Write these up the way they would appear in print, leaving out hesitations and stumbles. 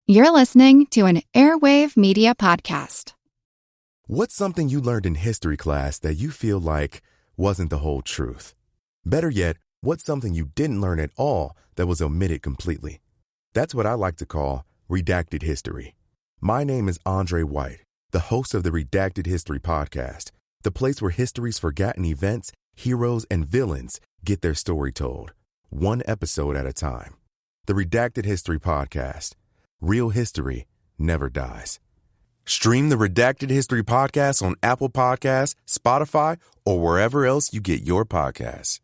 You're listening to an Airwave Media Podcast. What's something you learned in history class that you feel like wasn't the whole truth? Better yet, what's something you didn't learn at all that was omitted completely? That's what I like to call redacted history. My name is Andre White, the host of the Redacted History Podcast, the place where history's forgotten events, heroes, and villains get their story told, one episode at a time. The Redacted History Podcast. Real history never dies. Stream the Redacted History Podcast on Apple Podcasts, Spotify, or wherever else you get your podcasts.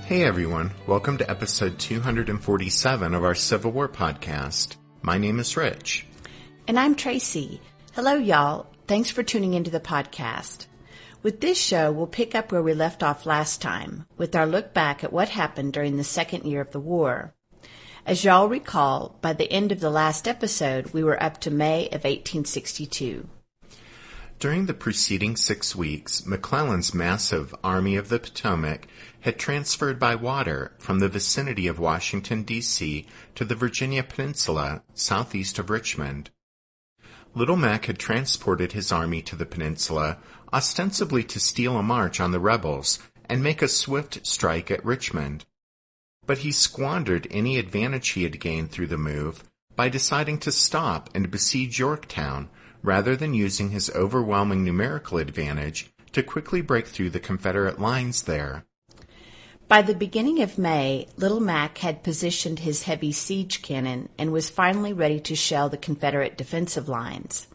Hey everyone, welcome to episode 247 of our Civil War podcast. My name is Rich. And I'm Tracy. Hello y'all, thanks for tuning into the podcast. With this show, we'll pick up where we left off last time, with our look back at what happened during the second year of the war. As y'all recall, by the end of the last episode, we were up to May of 1862. During the preceding 6 weeks, McClellan's massive Army of the Potomac had transferred by water from the vicinity of Washington, D.C. to the Virginia Peninsula, southeast of Richmond. Little Mac had transported his army to the peninsula, ostensibly to steal a march on the rebels and make a swift strike at Richmond. But he squandered any advantage he had gained through the move by deciding to stop and besiege Yorktown, rather than using his overwhelming numerical advantage to quickly break through the Confederate lines there. By the beginning of May, Little Mac had positioned his heavy siege cannon and was finally ready to shell the Confederate defensive lines.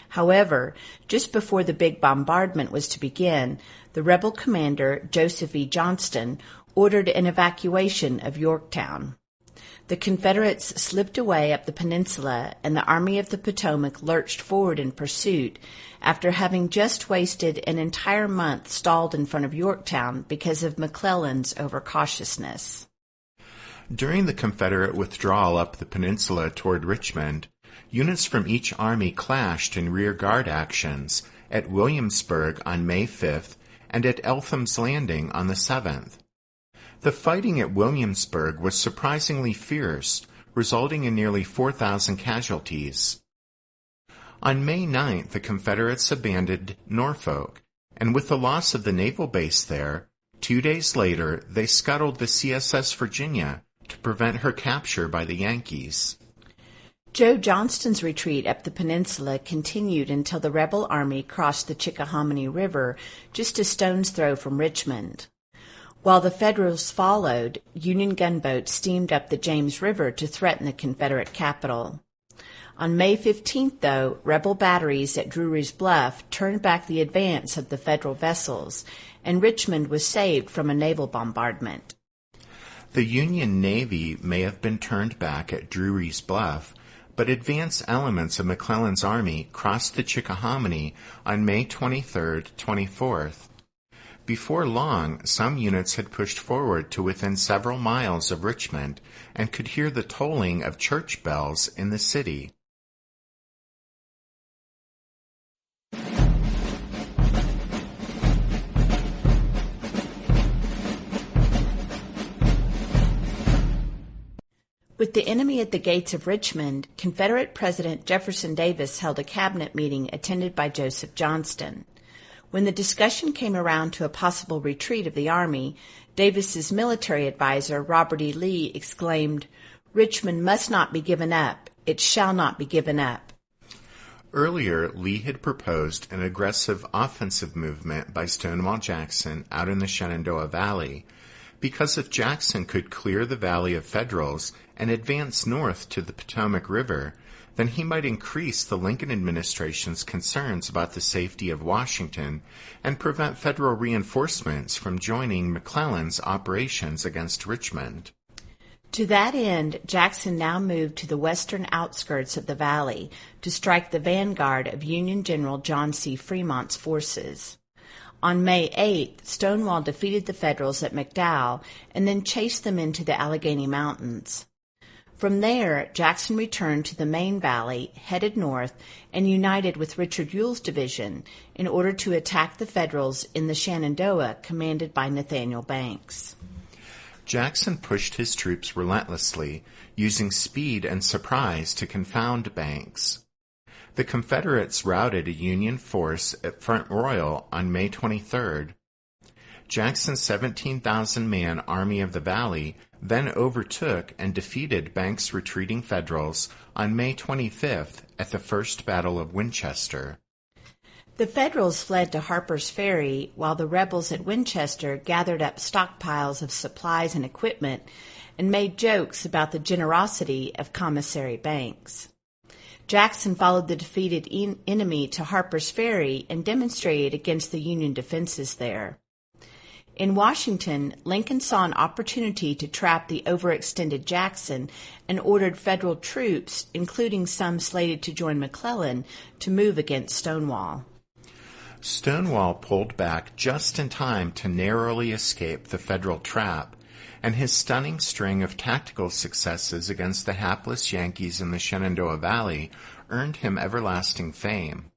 However, just before the big bombardment was to begin, the rebel commander, Joseph E. Johnston, ordered an evacuation of Yorktown. The Confederates slipped away up the peninsula, and the Army of the Potomac lurched forward in pursuit after having just wasted an entire month stalled in front of Yorktown because of McClellan's overcautiousness. During the Confederate withdrawal up the peninsula toward Richmond, units from each army clashed in rear-guard actions at Williamsburg on May 5th and at Eltham's Landing on the 7th. The fighting at Williamsburg was surprisingly fierce, resulting in nearly 4,000 casualties. On May 9th, the Confederates abandoned Norfolk, and with the loss of the naval base there, 2 days later they scuttled the CSS Virginia to prevent her capture by the Yankees. Joe Johnston's retreat up the peninsula continued until the rebel army crossed the Chickahominy River just a stone's throw from Richmond. While the Federals followed, Union gunboats steamed up the James River to threaten the Confederate capital. On May 15th, though, rebel batteries at Drury's Bluff turned back the advance of the Federal vessels, and Richmond was saved from a naval bombardment. The Union Navy may have been turned back at Drury's Bluff, but advance elements of McClellan's army crossed the Chickahominy on May 23rd, 24th. Before long, some units had pushed forward to within several miles of Richmond and could hear the tolling of church bells in the city. With the enemy at the gates of Richmond, Confederate President Jefferson Davis held a cabinet meeting attended by Joseph Johnston. When the discussion came around to a possible retreat of the Army, Davis's military advisor, Robert E. Lee, exclaimed, "Richmond must not be given up. It shall not be given up." Earlier, Lee had proposed an aggressive offensive movement by Stonewall Jackson out in the Shenandoah Valley, because if Jackson could clear the Valley of Federals and advance north to the Potomac River, then he might increase the Lincoln administration's concerns about the safety of Washington and prevent federal reinforcements from joining McClellan's operations against Richmond. To that end, Jackson now moved to the western outskirts of the valley to strike the vanguard of Union General John C. Fremont's forces. On May 8th, Stonewall defeated the Federals at McDowell and then chased them into the Allegheny Mountains. From there, Jackson returned to the main valley, headed north, and united with Richard Ewell's division in order to attack the Federals in the Shenandoah, commanded by Nathaniel Banks. Jackson pushed his troops relentlessly, using speed and surprise to confound Banks. The Confederates routed a Union force at Front Royal on May 23rd. Jackson's 17,000-man Army of the Valley then overtook and defeated Banks' retreating Federals on May 25th at the First Battle of Winchester. The Federals fled to Harper's Ferry, while the rebels at Winchester gathered up stockpiles of supplies and equipment and made jokes about the generosity of Commissary Banks. Jackson followed the defeated enemy to Harper's Ferry and demonstrated against the Union defenses there. In Washington, Lincoln saw an opportunity to trap the overextended Jackson and ordered Federal troops, including some slated to join McClellan, to move against Stonewall. Stonewall pulled back just in time to narrowly escape the Federal trap, and his stunning string of tactical successes against the hapless Yankees in the Shenandoah Valley earned him everlasting fame.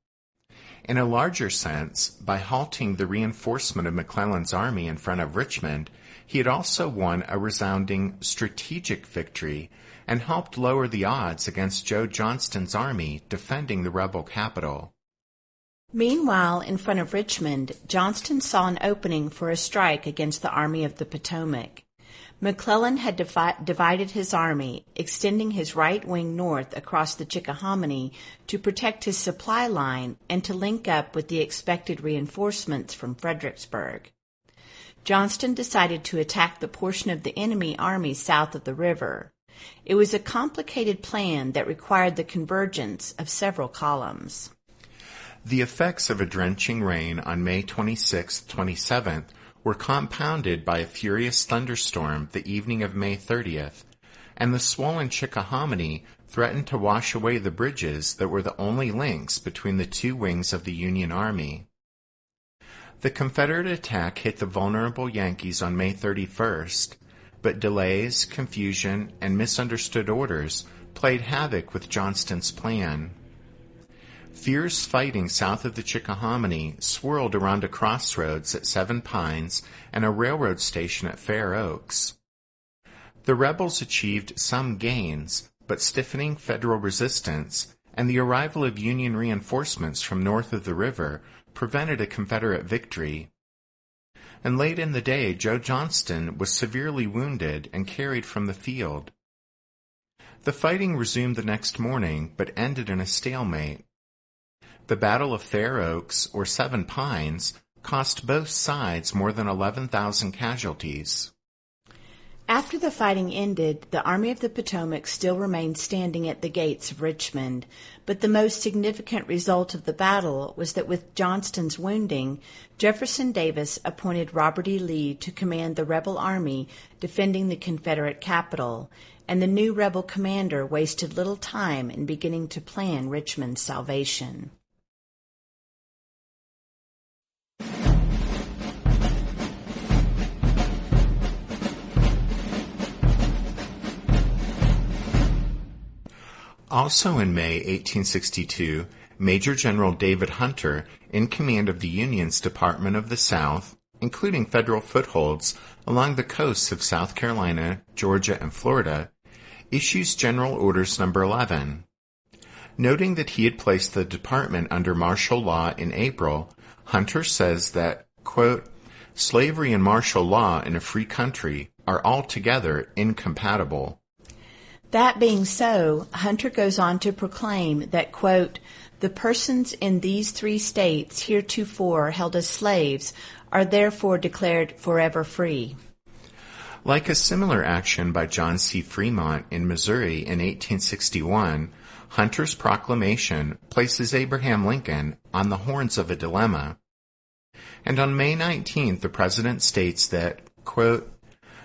In a larger sense, by halting the reinforcement of McClellan's army in front of Richmond, he had also won a resounding strategic victory and helped lower the odds against Joe Johnston's army defending the rebel capital. Meanwhile, in front of Richmond, Johnston saw an opening for a strike against the Army of the Potomac. McClellan had divided his army, extending his right wing north across the Chickahominy to protect his supply line and to link up with the expected reinforcements from Fredericksburg. Johnston decided to attack the portion of the enemy army south of the river. It was a complicated plan that required the convergence of several columns. The effects of a drenching rain on May 26th-27th were compounded by a furious thunderstorm the evening of May 30th, and the swollen Chickahominy threatened to wash away the bridges that were the only links between the two wings of the Union Army. The Confederate attack hit the vulnerable Yankees on May 31st, but delays, confusion, and misunderstood orders played havoc with Johnston's plan. Fierce fighting south of the Chickahominy swirled around a crossroads at Seven Pines and a railroad station at Fair Oaks. The rebels achieved some gains, but stiffening Federal resistance and the arrival of Union reinforcements from north of the river prevented a Confederate victory. And late in the day, Joe Johnston was severely wounded and carried from the field. The fighting resumed the next morning, but ended in a stalemate. The Battle of Fair Oaks, or Seven Pines, cost both sides more than 11,000 casualties. After the fighting ended, the Army of the Potomac still remained standing at the gates of Richmond, but the most significant result of the battle was that with Johnston's wounding, Jefferson Davis appointed Robert E. Lee to command the rebel army defending the Confederate capital, and the new rebel commander wasted little time in beginning to plan Richmond's salvation. Also in May 1862, Major General David Hunter, in command of the Union's Department of the South, including Federal footholds along the coasts of South Carolina, Georgia, and Florida, issues General Orders No. 11. Noting that he had placed the department under martial law in April, Hunter says that, quote, "Slavery and martial law in a free country are altogether incompatible." That being so, Hunter goes on to proclaim that, quote, "The persons in these 3 states heretofore held as slaves are therefore declared forever free." Like a similar action by John C. Fremont in Missouri in 1861, Hunter's proclamation places Abraham Lincoln on the horns of a dilemma. And on May 19th, the president states that, quote,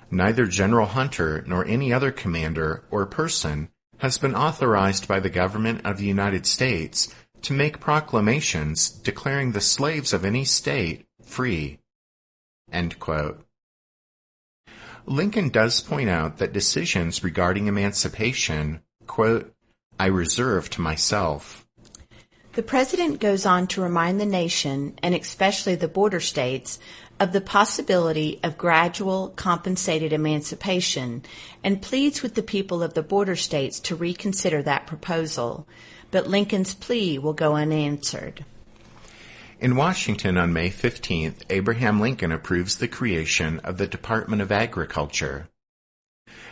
Neither General Hunter nor any other commander or person has been authorized by the government of the United States to make proclamations declaring the slaves of any state free." End quote. Lincoln does point out that decisions regarding emancipation, quote, "I reserve to myself." The president goes on to remind the nation, and especially the border states, of the possibility of gradual, compensated emancipation, and pleads with the people of the border states to reconsider that proposal. But Lincoln's plea will go unanswered. In Washington on May 15th, Abraham Lincoln approves the creation of the Department of Agriculture.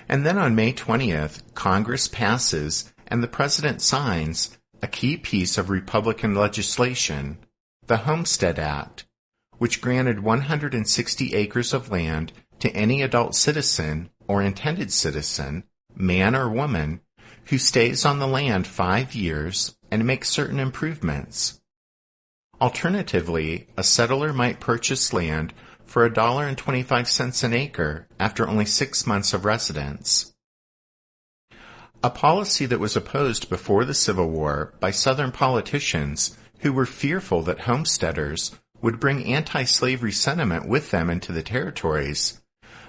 And then on May 20th, Congress passes and the president signs a key piece of Republican legislation, the Homestead Act, which granted 160 acres of land to any adult citizen or intended citizen, man or woman, who stays on the land 5 years and makes certain improvements. Alternatively, a settler might purchase land for $1.25 an acre after only 6 months of residence. A policy that was opposed before the Civil War by Southern politicians who were fearful that homesteaders would bring anti-slavery sentiment with them into the territories.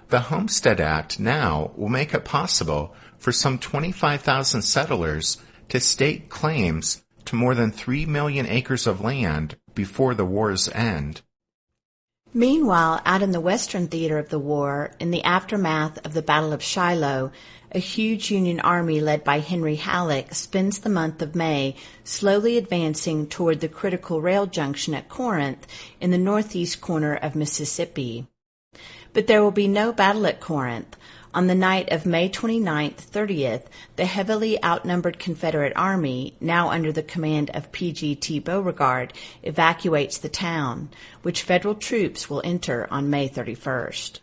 The Homestead Act now will make it possible for some 25,000 settlers to stake claims to more than 3 million acres of land before the war's end. Meanwhile, out in the Western theater of the war, in the aftermath of the Battle of Shiloh, a huge Union army led by Henry Halleck spends the month of May slowly advancing toward the critical rail junction at Corinth in the northeast corner of Mississippi. But there will be no battle at Corinth. On the night of May 29th, 30th, the heavily outnumbered Confederate Army, now under the command of P.G.T. Beauregard, evacuates the town, which Federal troops will enter on May 31st.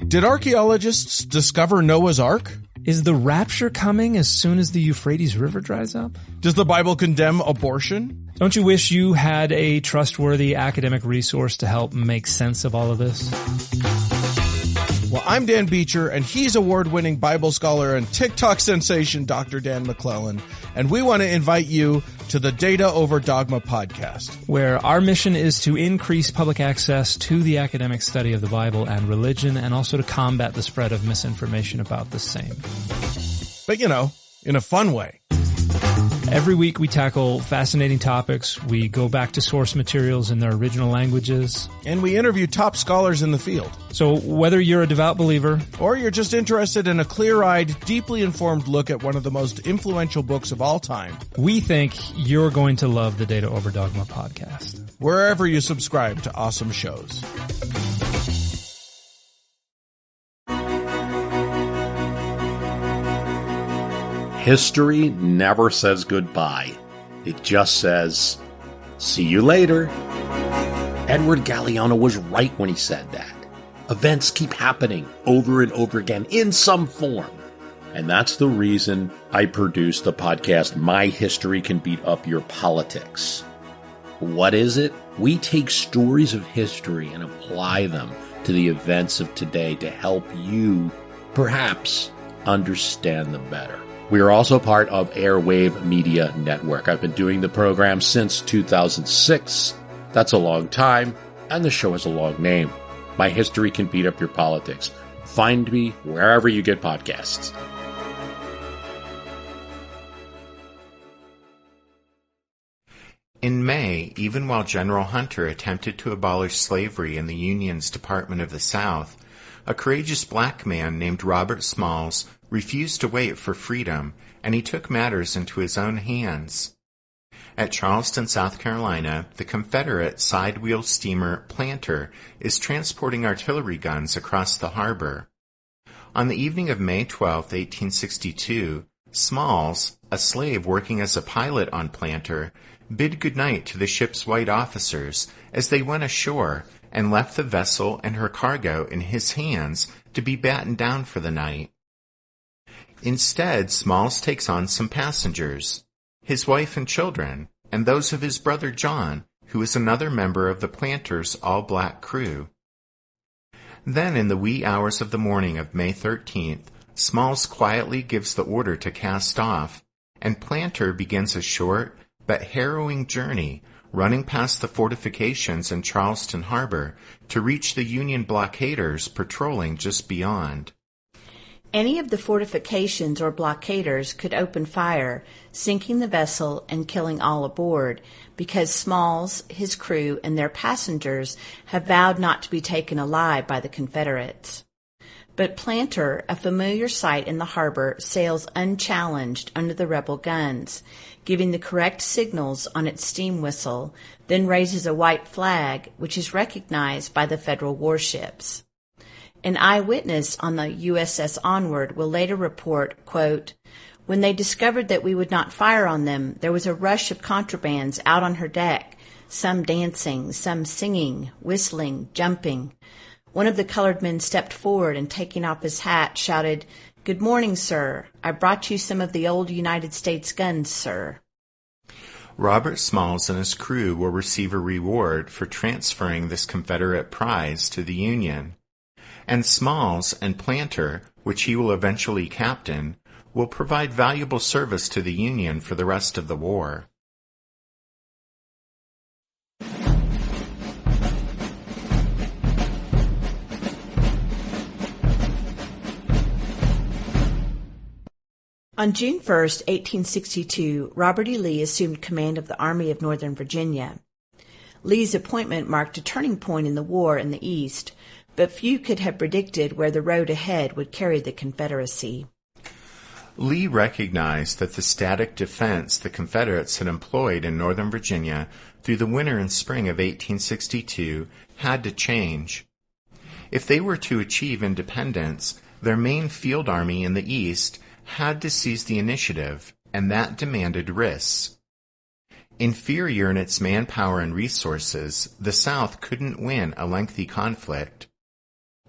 Did archaeologists discover Noah's Ark? Is the rapture coming as soon as the Euphrates River dries up? Does the Bible condemn abortion? Don't you wish you had a trustworthy academic resource to help make sense of all of this? Well, I'm Dan Beecher, and he's award-winning Bible scholar and TikTok sensation Dr. Dan McClellan, and we want to invite you to the Data Over Dogma podcast, where our mission is to increase public access to the academic study of the Bible and religion, and also to combat the spread of misinformation about the same. But, you know, in a fun way. Every week we tackle fascinating topics. We go back to source materials in their original languages. And we interview top scholars in the field. So whether you're a devout believer, or you're just interested in a clear-eyed, deeply informed look at one of the most influential books of all time, we think you're going to love the Data Over Dogma podcast, wherever you subscribe to awesome shows. History never says goodbye. It just says, see you later. Edward Galeano was right when he said that. Events keep happening over and over again in some form. And that's the reason I produced the podcast, My History Can Beat Up Your Politics. What is it? We take stories of history and apply them to the events of today to help you, perhaps, understand them better. We are also part of Airwave Media Network. I've been doing the program since 2006. That's a long time, and the show has a long name. My History Can Beat Up Your Politics. Find me wherever you get podcasts. In May, even while General Hunter attempted to abolish slavery in the Union's Department of the South, a courageous black man named Robert Smalls refused to wait for freedom, and he took matters into his own hands. At Charleston, South Carolina, the Confederate side-wheel steamer Planter is transporting artillery guns across the harbor. On the evening of May 12, 1862, Smalls, a slave working as a pilot on Planter, bid goodnight to the ship's white officers as they went ashore and left the vessel and her cargo in his hands to be battened down for the night. Instead, Smalls takes on some passengers, his wife and children, and those of his brother John, who is another member of the planter's all-black crew. Then, in the wee hours of the morning of May 13th, Smalls quietly gives the order to cast off, and Planter begins a short but harrowing journey, running past the fortifications in Charleston Harbor to reach the Union blockaders patrolling just beyond. Any of the fortifications or blockaders could open fire, sinking the vessel and killing all aboard, because Smalls, his crew, and their passengers have vowed not to be taken alive by the Confederates. But Planter, a familiar sight in the harbor, sails unchallenged under the rebel guns, giving the correct signals on its steam whistle, then raises a white flag, which is recognized by the Federal warships. An eyewitness on the USS Onward will later report, quote, "When they discovered that we would not fire on them, there was a rush of contrabands out on her deck, some dancing, some singing, whistling, jumping. One of the colored men stepped forward and, taking off his hat, shouted, 'Good morning, sir. I brought you some of the old United States guns, sir.'" Robert Smalls and his crew will receive a reward for transferring this Confederate prize to the Union. And Smalls and Planter, which he will eventually captain, will provide valuable service to the Union for the rest of the war. On June 1, 1862, Robert E. Lee assumed command of the Army of Northern Virginia. Lee's appointment marked a turning point in the war in the East, but few could have predicted where the road ahead would carry the Confederacy. Lee recognized that the static defense the Confederates had employed in Northern Virginia through the winter and spring of 1862 had to change. If they were to achieve independence, their main field army in the East had to seize the initiative, and that demanded risks. Inferior in its manpower and resources, the South couldn't win a lengthy conflict.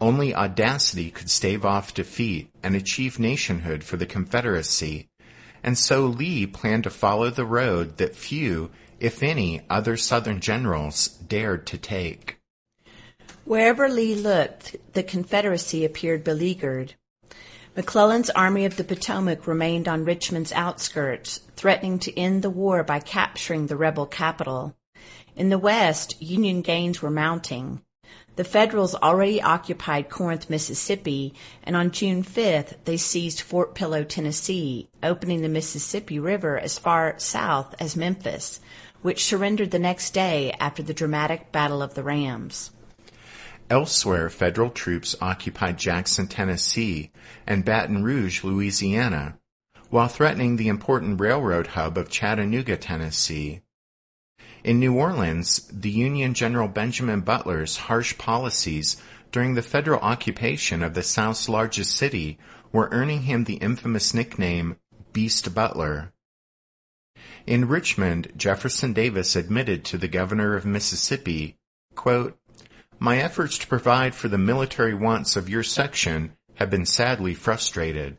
Only audacity could stave off defeat and achieve nationhood for the Confederacy, and so Lee planned to follow the road that few, if any, other Southern generals dared to take. Wherever Lee looked, the Confederacy appeared beleaguered. McClellan's Army of the Potomac remained on Richmond's outskirts, threatening to end the war by capturing the rebel capital. In the West, Union gains were mounting. The Federals already occupied Corinth, Mississippi, and on June 5th they seized Fort Pillow, Tennessee, opening the Mississippi River as far south as Memphis, which surrendered the next day after the dramatic Battle of the Rams. Elsewhere, Federal troops occupied Jackson, Tennessee, and Baton Rouge, Louisiana, while threatening the important railroad hub of Chattanooga, Tennessee. In New Orleans, the Union General Benjamin Butler's harsh policies during the Federal occupation of the South's largest city were earning him the infamous nickname Beast Butler. In Richmond, Jefferson Davis admitted to the governor of Mississippi, quote, "My efforts to provide for the military wants of your section have been sadly frustrated."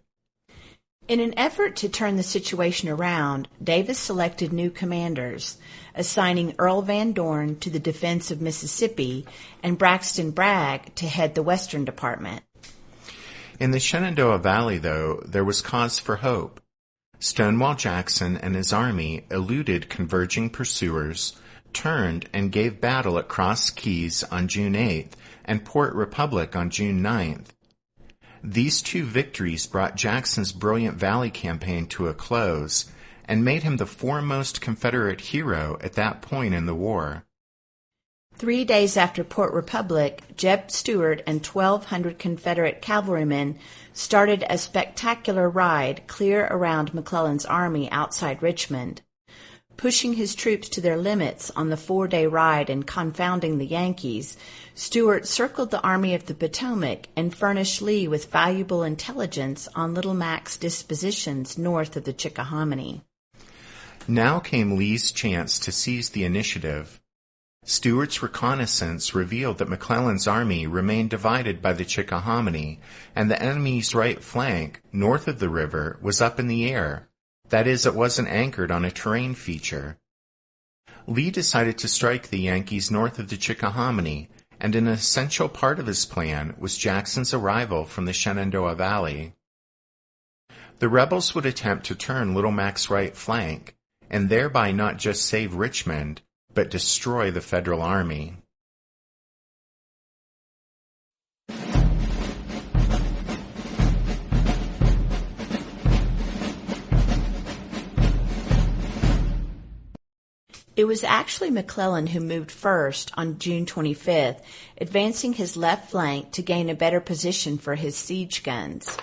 In an effort to turn the situation around, Davis selected new commanders, assigning Earl Van Dorn to the defense of Mississippi and Braxton Bragg to head the Western Department. In the Shenandoah Valley, though, there was cause for hope. Stonewall Jackson and his army eluded converging pursuers, turned and gave battle at Cross Keys on June 8th and Port Republic on June 9th. These two victories brought Jackson's brilliant Valley campaign to a close and made him the foremost Confederate hero at that point in the war. 3 days after Port Republic, Jeb Stuart and 1,200 Confederate cavalrymen started a spectacular ride clear around McClellan's army outside Richmond. Pushing his troops to their limits on the 4-day ride and confounding the Yankees, Stuart circled the Army of the Potomac and furnished Lee with valuable intelligence on Little Mac's dispositions north of the Chickahominy. Now came Lee's chance to seize the initiative. Stuart's reconnaissance revealed that McClellan's army remained divided by the Chickahominy, and the enemy's right flank, north of the river, was up in the air. That is, it wasn't anchored on a terrain feature. Lee decided to strike the Yankees north of the Chickahominy, and an essential part of his plan was Jackson's arrival from the Shenandoah Valley. The rebels would attempt to turn Little Mac's right flank, and thereby not just save Richmond, but destroy the Federal Army. It was actually McClellan who moved first on June 25th, advancing his left flank to gain a better position for his siege guns.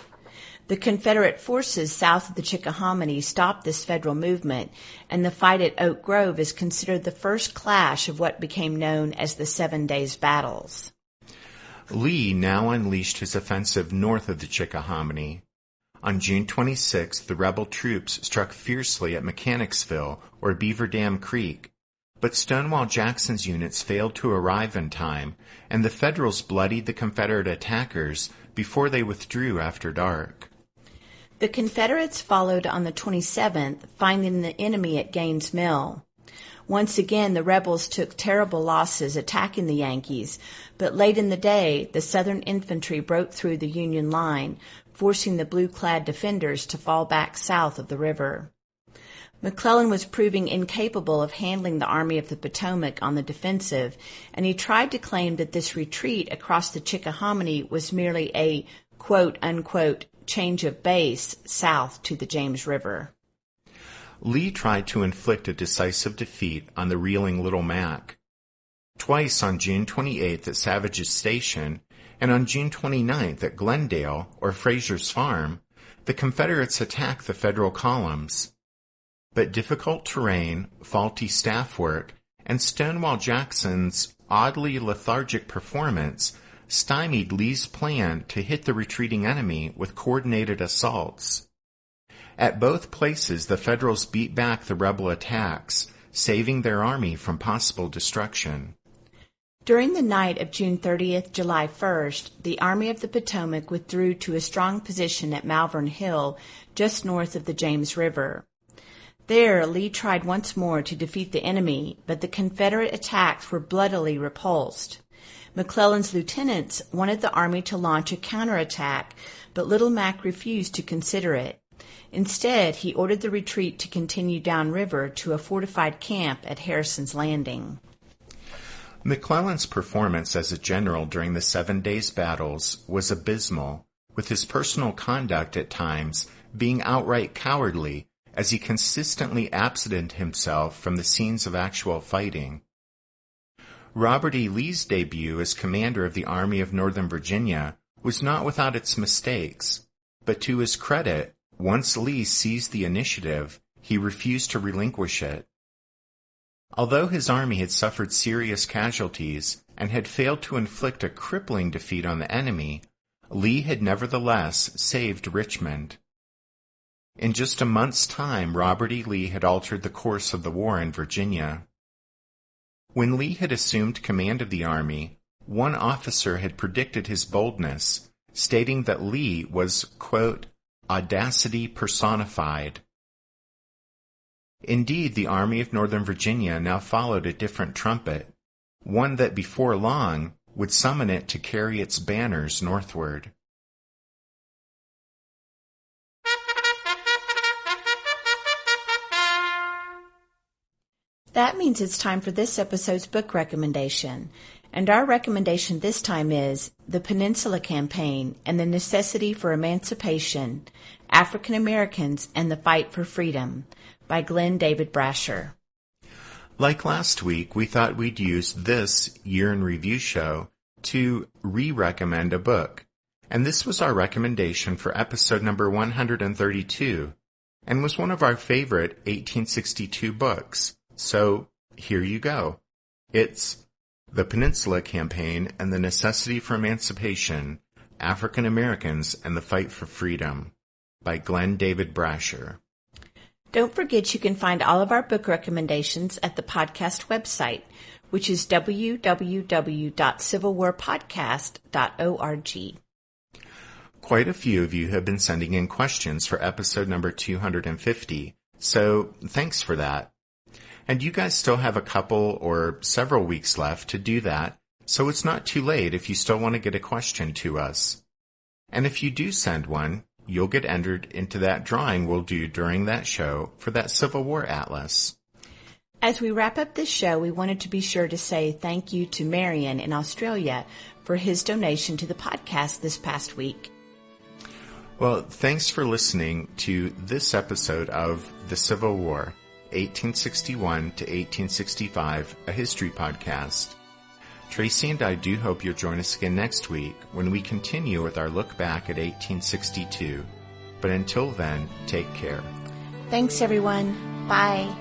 The Confederate forces south of the Chickahominy stopped this Federal movement, and the fight at Oak Grove is considered the first clash of what became known as the 7 Days Battles. Lee now unleashed his offensive north of the Chickahominy. On June 26th, the rebel troops struck fiercely at Mechanicsville, or Beaver Dam Creek, but Stonewall Jackson's units failed to arrive in time, and the Federals bloodied the Confederate attackers before they withdrew after dark. The Confederates followed on the 27th, finding the enemy at Gaines Mill. Once again, the rebels took terrible losses attacking the Yankees, but late in the day, the Southern infantry broke through the Union line, forcing the blue-clad defenders to fall back south of the river. McClellan was proving incapable of handling the Army of the Potomac on the defensive, and he tried to claim that this retreat across the Chickahominy was merely a quote-unquote change of base south to the James River. Lee tried to inflict a decisive defeat on the reeling Little Mac. Twice on June 28th at Savage's Station and on June 29th at Glendale, or Frazier's Farm, the Confederates attacked the Federal columns. But difficult terrain, faulty staff work, and Stonewall Jackson's oddly lethargic performance stymied Lee's plan to hit the retreating enemy with coordinated assaults. At both places, the Federals beat back the rebel attacks, saving their army from possible destruction. During the night of June 30th, July 1st, the Army of the Potomac withdrew to a strong position at Malvern Hill, just north of the James River. There, Lee tried once more to defeat the enemy, but the Confederate attacks were bloodily repulsed. McClellan's lieutenants wanted the army to launch a counterattack, but Little Mac refused to consider it. Instead, he ordered the retreat to continue downriver to a fortified camp at Harrison's Landing. McClellan's performance as a general during the 7 Days Battles was abysmal, with his personal conduct at times being outright cowardly as he consistently absented himself from the scenes of actual fighting. Robert E. Lee's debut as commander of the Army of Northern Virginia was not without its mistakes, but to his credit, once Lee seized the initiative, he refused to relinquish it. Although his army had suffered serious casualties and had failed to inflict a crippling defeat on the enemy, Lee had nevertheless saved Richmond. In just a month's time, Robert E. Lee had altered the course of the war in Virginia. When Lee had assumed command of the army, one officer had predicted his boldness, stating that Lee was, quote, audacity personified. Indeed, the Army of Northern Virginia now followed a different trumpet, one that before long would summon it to carry its banners northward. That means it's time for this episode's book recommendation. And our recommendation this time is The Peninsula Campaign and the Necessity for Emancipation, African Americans and the Fight for Freedom by Glenn David Brasher. Like last week, we thought we'd use this Year in Review show to re-recommend a book. And this was our recommendation for episode number 132, and was one of our favorite 1862 books. So, here you go. It's The Peninsula Campaign and the Necessity for Emancipation, African Americans and the Fight for Freedom by Glenn David Brasher. Don't forget you can find all of our book recommendations at the podcast website, which is www.civilwarpodcast.org. Quite a few of you have been sending in questions for episode number 250, so thanks for that. And you guys still have a couple or several weeks left to do that, so it's not too late if you still want to get a question to us. And if you do send one, you'll get entered into that drawing we'll do during that show for that Civil War Atlas. As we wrap up this show, we wanted to be sure to say thank you to Marion in Australia for his donation to the podcast this past week. Well, thanks for listening to this episode of The Civil War, 1861 to 1865, a history podcast. Tracy and I do hope you'll join us again next week when we continue with our look back at 1862. But until then, take care. Thanks, everyone. Bye.